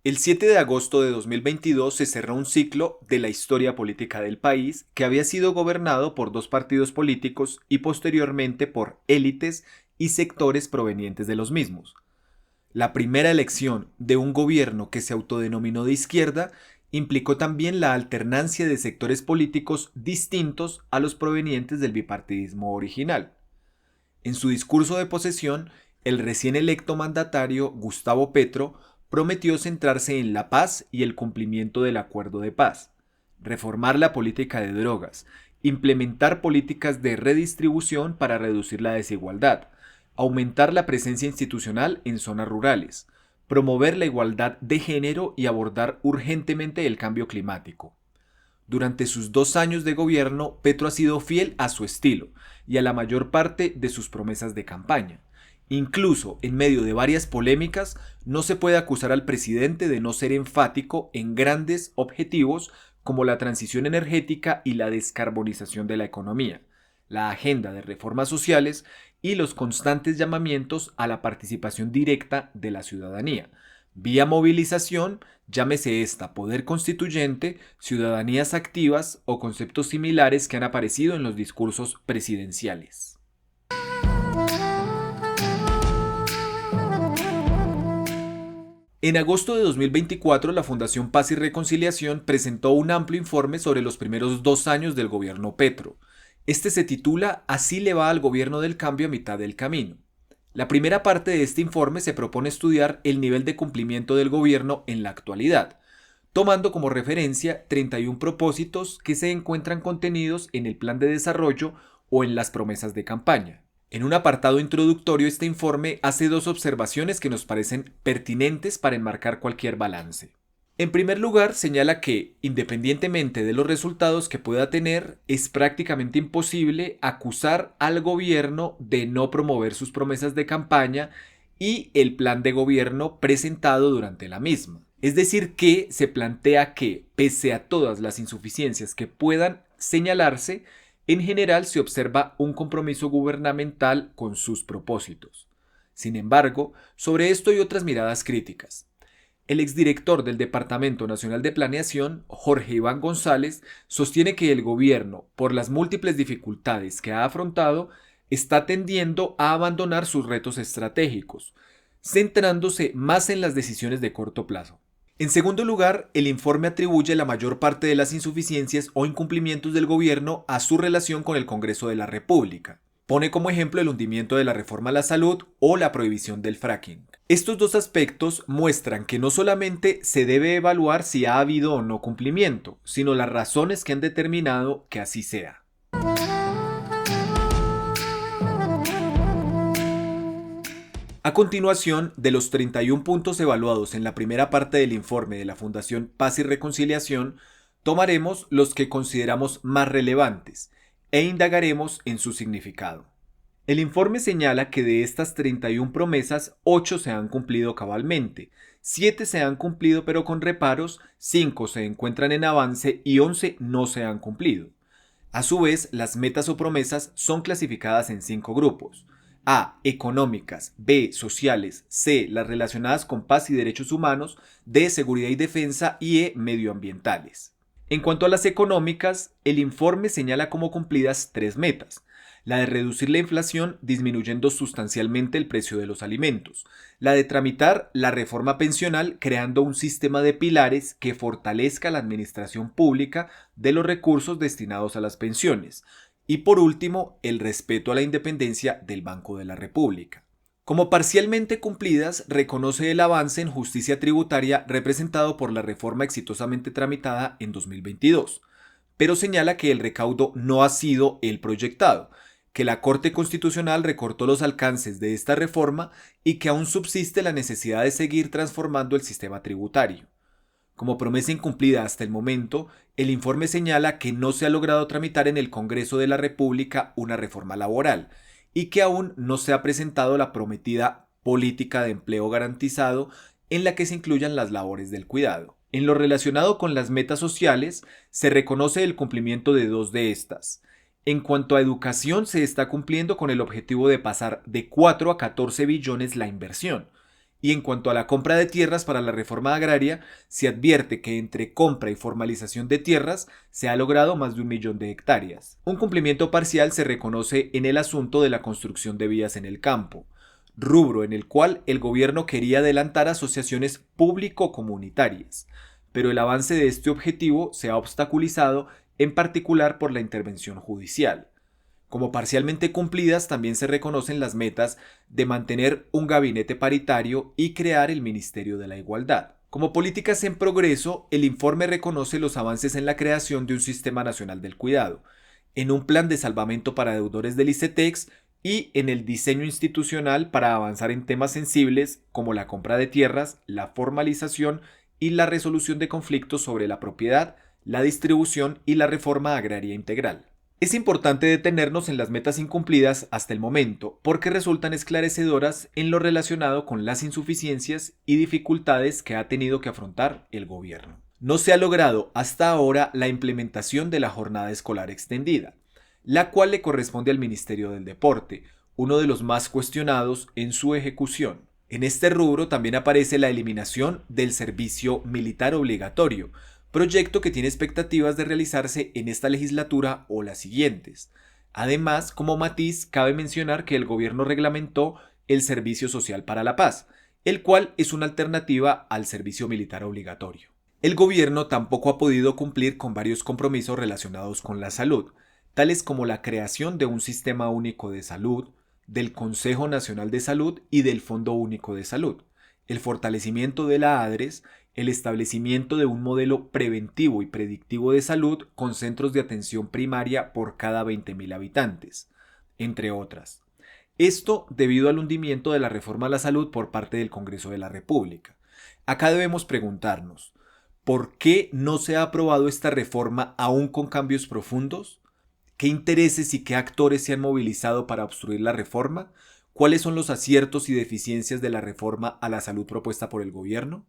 El 7 de agosto de 2022 se cerró un ciclo de la historia política del país que había sido gobernado por dos partidos políticos y posteriormente por élites y sectores provenientes de los mismos. La primera elección de un gobierno que se autodenominó de izquierda implicó también la alternancia de sectores políticos distintos a los provenientes del bipartidismo original. En su discurso de posesión, el recién electo mandatario Gustavo Petro prometió centrarse en la paz y el cumplimiento del acuerdo de paz, reformar la política de drogas, implementar políticas de redistribución para reducir la desigualdad, aumentar la presencia institucional en zonas rurales, promover la igualdad de género y abordar urgentemente el cambio climático. Durante sus 2 años de gobierno, Petro ha sido fiel a su estilo y a la mayor parte de sus promesas de campaña. Incluso en medio de varias polémicas, no se puede acusar al presidente de no ser enfático en grandes objetivos como la transición energética y la descarbonización de la economía, la agenda de reformas sociales y los constantes llamamientos a la participación directa de la ciudadanía, vía movilización, llámese esta poder constituyente, ciudadanías activas o conceptos similares que han aparecido en los discursos presidenciales. En agosto de 2024, la Fundación Paz y Reconciliación presentó un amplio informe sobre los primeros 2 años del gobierno Petro. Este se titula Así le va al gobierno del cambio a mitad del camino. La primera parte de este informe se propone estudiar el nivel de cumplimiento del gobierno en la actualidad, tomando como referencia 31 propósitos que se encuentran contenidos en el plan de desarrollo o en las promesas de campaña. En un apartado introductorio, este informe hace dos observaciones que nos parecen pertinentes para enmarcar cualquier balance. En primer lugar, señala que, independientemente de los resultados que pueda tener, es prácticamente imposible acusar al gobierno de no promover sus promesas de campaña y el plan de gobierno presentado durante la misma. Es decir, que se plantea que, pese a todas las insuficiencias que puedan señalarse, en general se observa un compromiso gubernamental con sus propósitos. Sin embargo, sobre esto hay otras miradas críticas. El exdirector del Departamento Nacional de Planeación, Jorge Iván González, sostiene que el gobierno, por las múltiples dificultades que ha afrontado, está tendiendo a abandonar sus retos estratégicos, centrándose más en las decisiones de corto plazo. En segundo lugar, el informe atribuye la mayor parte de las insuficiencias o incumplimientos del gobierno a su relación con el Congreso de la República. Pone como ejemplo el hundimiento de la reforma a la salud o la prohibición del fracking. Estos dos aspectos muestran que no solamente se debe evaluar si ha habido o no cumplimiento, sino las razones que han determinado que así sea. A continuación, de los 31 puntos evaluados en la primera parte del informe de la Fundación Paz y Reconciliación, tomaremos los que consideramos más relevantes e indagaremos en su significado. El informe señala que de estas 31 promesas, 8 se han cumplido cabalmente, 7 se han cumplido pero con reparos, 5 se encuentran en avance y 11 no se han cumplido. A su vez, las metas o promesas son clasificadas en 5 grupos. A. Económicas. B. Sociales. C. Las relacionadas con paz y derechos humanos. D. Seguridad y defensa. Y E. Medioambientales. En cuanto a las económicas, el informe señala como cumplidas 3 metas. La de reducir la inflación disminuyendo sustancialmente el precio de los alimentos. La de tramitar la reforma pensional creando un sistema de pilares que fortalezca la administración pública de los recursos destinados a las pensiones. Y por último, el respeto a la independencia del Banco de la República. Como parcialmente cumplidas, reconoce el avance en justicia tributaria representado por la reforma exitosamente tramitada en 2022, pero señala que el recaudo no ha sido el proyectado, que la Corte Constitucional recortó los alcances de esta reforma y que aún subsiste la necesidad de seguir transformando el sistema tributario. Como promesa incumplida hasta el momento, el informe señala que no se ha logrado tramitar en el Congreso de la República una reforma laboral y que aún no se ha presentado la prometida política de empleo garantizado en la que se incluyan las labores del cuidado. En lo relacionado con las metas sociales, se reconoce el cumplimiento de 2 de estas. En cuanto a educación, se está cumpliendo con el objetivo de pasar de 4 a 14 billones la inversión, Y en cuanto a la compra de tierras para la reforma agraria, se advierte que entre compra y formalización de tierras se ha logrado más de 1 millón de hectáreas. Un cumplimiento parcial se reconoce en el asunto de la construcción de vías en el campo, rubro en el cual el gobierno quería adelantar asociaciones público-comunitarias, pero el avance de este objetivo se ha obstaculizado en particular por la intervención judicial. Como parcialmente cumplidas, también se reconocen las metas de mantener un gabinete paritario y crear el Ministerio de la Igualdad. Como políticas en progreso, el informe reconoce los avances en la creación de un Sistema Nacional del Cuidado, en un plan de salvamento para deudores del ICETEX y en el diseño institucional para avanzar en temas sensibles como la compra de tierras, la formalización y la resolución de conflictos sobre la propiedad, la distribución y la reforma agraria integral. Es importante detenernos en las metas incumplidas hasta el momento porque resultan esclarecedoras en lo relacionado con las insuficiencias y dificultades que ha tenido que afrontar el gobierno. No se ha logrado hasta ahora la implementación de la jornada escolar extendida, la cual le corresponde al Ministerio del Deporte, uno de los más cuestionados en su ejecución. En este rubro también aparece la eliminación del servicio militar obligatorio, proyecto que tiene expectativas de realizarse en esta legislatura o las siguientes. Además, como matiz, cabe mencionar que el gobierno reglamentó el Servicio Social para la Paz, el cual es una alternativa al servicio militar obligatorio. El gobierno tampoco ha podido cumplir con varios compromisos relacionados con la salud, tales como la creación de un Sistema Único de Salud, del Consejo Nacional de Salud y del Fondo Único de Salud, el fortalecimiento de la ADRES, el establecimiento de un modelo preventivo y predictivo de salud con centros de atención primaria por cada 20.000 habitantes, entre otras. Esto debido al hundimiento de la reforma a la salud por parte del Congreso de la República. Acá debemos preguntarnos, ¿por qué no se ha aprobado esta reforma aún con cambios profundos? ¿Qué intereses y qué actores se han movilizado para obstruir la reforma? ¿Cuáles son los aciertos y deficiencias de la reforma a la salud propuesta por el gobierno?